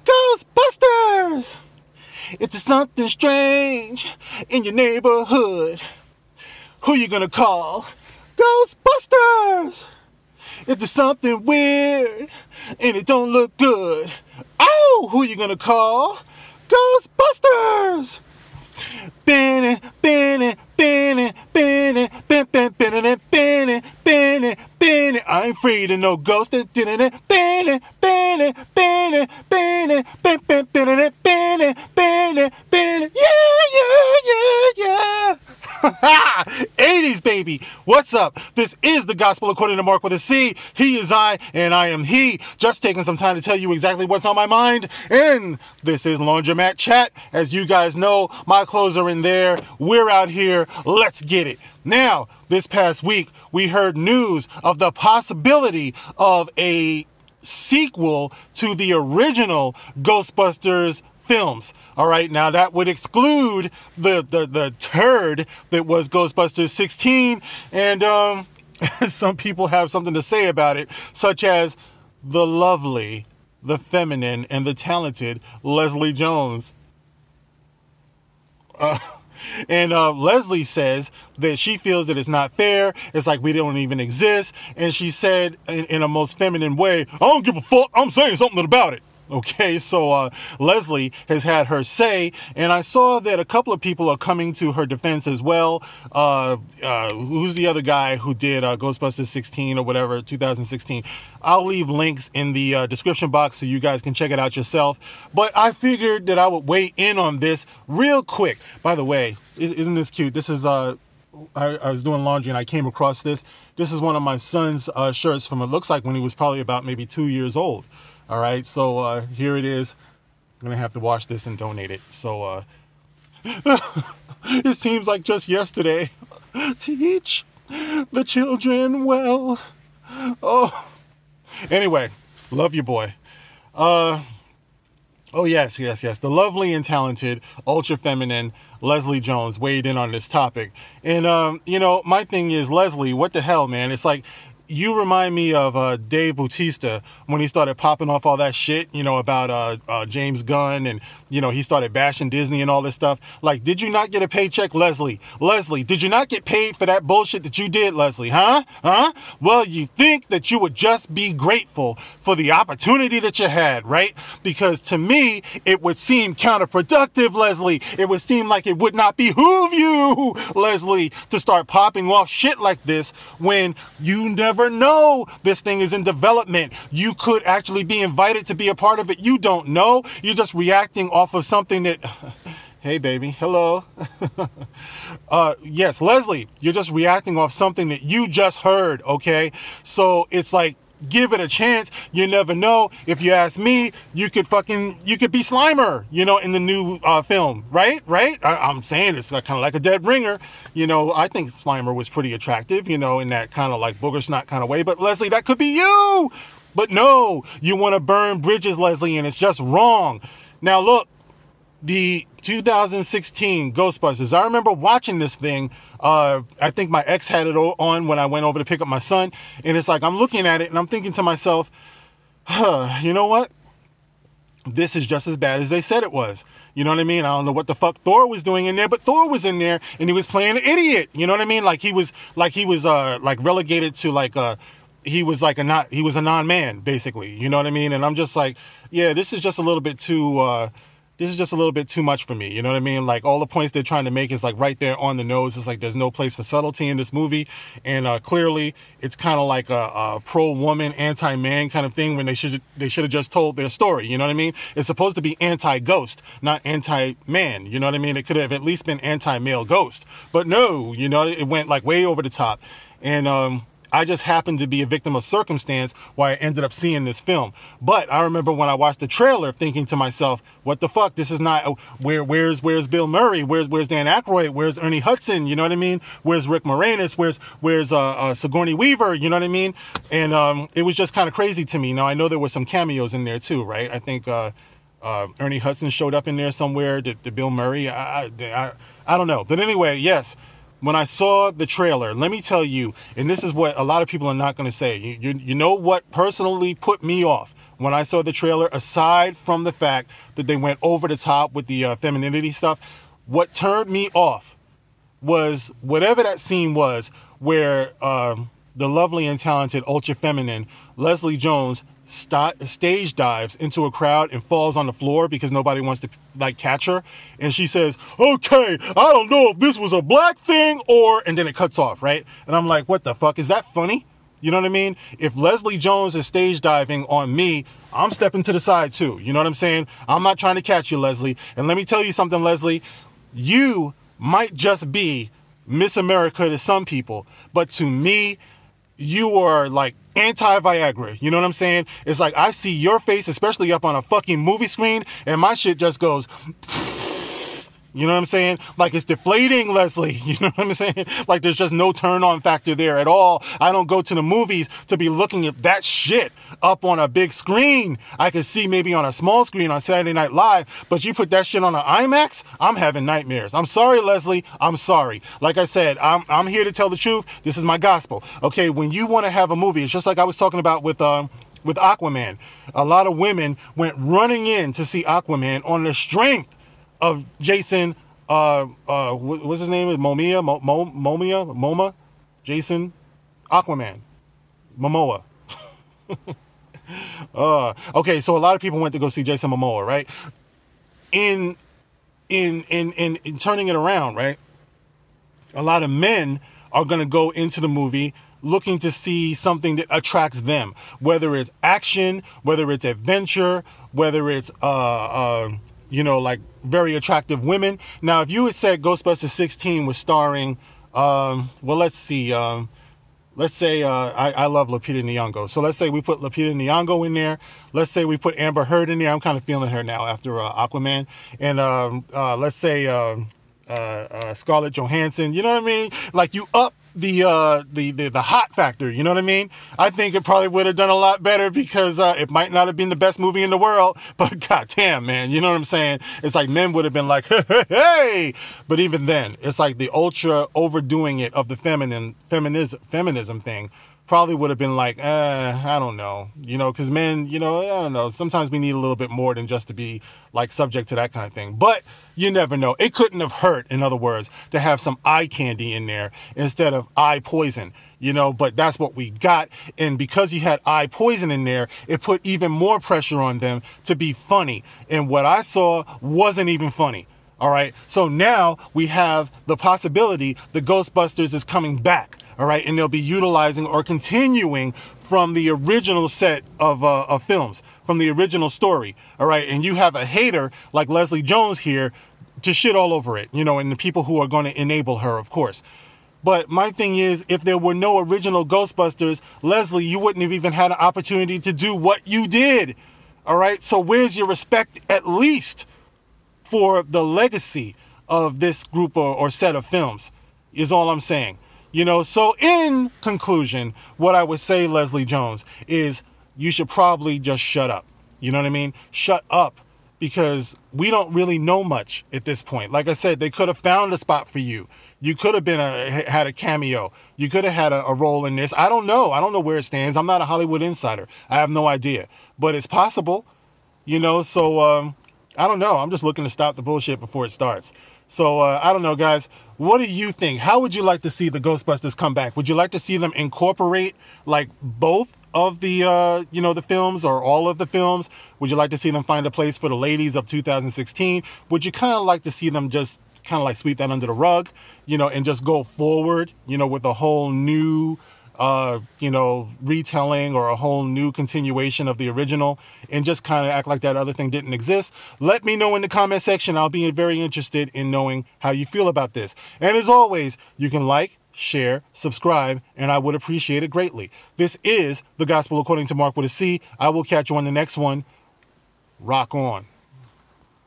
Ghostbusters! If there's something strange in your neighborhood, who you gonna call? Ghostbusters! If there's something weird and it don't look good, oh, who you gonna call? Ghostbusters! I ain't afraid of no ghost. Yeah. 80s, baby. What's up? This is the Gospel According to Mark with a C. He is I, and I am he. Just taking some time to tell you exactly what's on my mind. And this is Laundromat Chat. As you guys know, my clothes are in there. We're out here. Let's get it. Now, this past week, we heard news of the possibility of a sequel to the original Ghostbusters films. All right, now that would exclude the turd that was Ghostbusters 16, and some people have something to say about it, such as the lovely, the feminine, and the talented Leslie Jones. And Leslie says that she feels that it's not fair. It's like we don't even exist. And she said in a most feminine way, I don't give a fuck. I'm saying something about it. Okay, so Leslie has had her say, and I saw that a couple of people are coming to her defense as well. Who's the other guy who did Ghostbusters 16 or whatever, 2016? I'll leave links in the description box so you guys can check it out yourself. But I figured that I would weigh in on this real quick. By the way, isn't this cute? This is, I was doing laundry and I came across this. This is one of my son's shirts from, it looks like when he was probably about maybe 2 years old. All right, so here it is. I'm going to have to wash this and donate it. So it seems like just yesterday. Teach the children well. Oh, anyway, love you, boy. Oh, yes. The lovely and talented, ultra feminine Leslie Jones weighed in on this topic. And, you know, my thing is, Leslie, what the hell, man? It's like, you remind me of Dave Bautista when he started popping off all that shit, you know, about James Gunn, and, you know, he started bashing Disney and all this stuff. Like, did you not get a paycheck, Leslie? Leslie, did you not get paid for that bullshit that you did, Leslie? Huh? Well, you think that you would just be grateful for the opportunity that you had, right? Because to me, it would seem counterproductive, Leslie. It would seem like it would not behoove you, Leslie, to start popping off shit like this when you never know this thing is in development. You could actually be invited to be a part of it. You don't know. You're just reacting off of something that, hey baby, hello. Yes, Leslie, you're just reacting off something that you just heard, okay? So it's like, give it a chance. You never know. If you ask me, you could be Slimer, you know, in the new film, right? I'm saying it's kind of like a dead ringer. You know, I think Slimer was pretty attractive, you know, in that kind of like booger snot kind of way. But Leslie, that could be you. But no, you want to burn bridges, Leslie, and it's just wrong. Now look, the 2016 Ghostbusters, I remember watching this thing. I think my ex had it on when I went over to pick up my son. And it's like, I'm looking at it and I'm thinking to myself, you know what? This is just as bad as they said it was. You know what I mean? I don't know what the fuck Thor was doing in there, but Thor was in there and he was playing an idiot. You know what I mean? Like he was relegated to like, he was a non-man basically. You know what I mean? And I'm just like, yeah, this is just a little bit too, this is just a little bit too much for me. You know what I mean? Like all the points they're trying to make is like right there on the nose. It's like there's no place for subtlety in this movie. And clearly it's kind of like a pro-woman, anti-man kind of thing when they should have just told their story. You know what I mean? It's supposed to be anti-ghost, not anti-man. You know what I mean? It could have at least been anti-male ghost. But no, you know, it went like way over the top. And I just happened to be a victim of circumstance why I ended up seeing this film. But I remember when I watched the trailer thinking to myself, what the fuck? This is not, where's Bill Murray? Where's Dan Aykroyd? Where's Ernie Hudson? You know what I mean? Where's Rick Moranis? Where's Sigourney Weaver? You know what I mean? And it was just kind of crazy to me. Now, I know there were some cameos in there too, right? I think Ernie Hudson showed up in there somewhere. Did Bill Murray? I don't know. But anyway, yes. When I saw the trailer, let me tell you, and this is what a lot of people are not going to say. You know what personally put me off when I saw the trailer, aside from the fact that they went over the top with the femininity stuff, what turned me off was whatever that scene was where the lovely and talented ultra feminine Leslie Jones stage dives into a crowd and falls on the floor because nobody wants to like catch her, and she says, okay, I don't know if this was a black thing or, and then it cuts off, right? And I'm like, what the fuck, is that funny? You know what I mean? If Leslie Jones is stage diving on me, I'm stepping to the side too. You know what I'm saying? I'm not trying to catch you, Leslie. And let me tell you something, Leslie, you might just be Miss America to some people, but to me, you are like anti-Viagra. You know what I'm saying? It's like I see your face, especially up on a fucking movie screen, and my shit just goes, you know what I'm saying? Like it's deflating, Leslie. You know what I'm saying? Like there's just no turn on factor there at all. I don't go to the movies to be looking at that shit up on a big screen. I could see maybe on a small screen on Saturday Night Live, but you put that shit on an IMAX, I'm having nightmares. I'm sorry, Leslie. I'm sorry. Like I said, I'm here to tell the truth. This is my gospel. Okay, when you want to have a movie, it's just like I was talking about with Aquaman. A lot of women went running in to see Aquaman on the strength of Jason, what's his name? Moma? Jason Aquaman. Momoa. Okay, so a lot of people went to go see Jason Momoa, right? In turning it around, right? A lot of men are going to go into the movie looking to see something that attracts them, whether it's action, whether it's adventure, whether it's you know, like very attractive women. Now, if you had said Ghostbusters 16 was starring, well, let's see, let's say I love Lupita Nyong'o. So let's say we put Lupita Nyong'o in there. Let's say we put Amber Heard in there. I'm kind of feeling her now after Aquaman. And let's say Scarlett Johansson. You know what I mean? Like you up the hot factor, you know what I mean? I think it probably would have done a lot better because it might not have been the best movie in the world, but goddamn, man, you know what I'm saying? It's like men would have been like, hey, but even then, it's like the ultra overdoing it of the feminism thing probably would have been like, I don't know, you know, because men, you know, I don't know, sometimes we need a little bit more than just to be like subject to that kind of thing. But you never know. It couldn't have hurt, in other words, to have some eye candy in there instead of eye poison, you know, but that's what we got. And because you had eye poison in there, it put even more pressure on them to be funny. And what I saw wasn't even funny. All right. So now we have the possibility the Ghostbusters is coming back. All right. And they'll be utilizing or continuing from the original set of films, from the original story. All right. And you have a hater like Leslie Jones here to shit all over it, you know, and the people who are going to enable her, of course. But my thing is, if there were no original Ghostbusters, Leslie, you wouldn't have even had an opportunity to do what you did. All right. So where's your respect, at least for the legacy of this group or set of films, is all I'm saying. You know, so in conclusion, what I would say, Leslie Jones, is you should probably just shut up. You know what I mean? Shut up, because we don't really know much at this point. Like I said, they could have found a spot for you. You could have been had a cameo. You could have had a role in this. I don't know. I don't know where it stands. I'm not a Hollywood insider. I have no idea. But it's possible, you know, so I don't know. I'm just looking to stop the bullshit before it starts. So I don't know, guys. What do you think? How would you like to see the Ghostbusters come back? Would you like to see them incorporate like both of the, you know, the films or all of the films? Would you like to see them find a place for the ladies of 2016? Would you kind of like to see them just kind of like sweep that under the rug, you know, and just go forward, you know, with a whole new, you know, retelling or a whole new continuation of the original and just kind of act like that other thing didn't exist? Let me know in the comment section. I'll be very interested in knowing how you feel about this. And as always, you can like, share, subscribe, and I would appreciate it greatly. This is The Gospel According to Mark with a C. I will catch you on the next one. Rock on.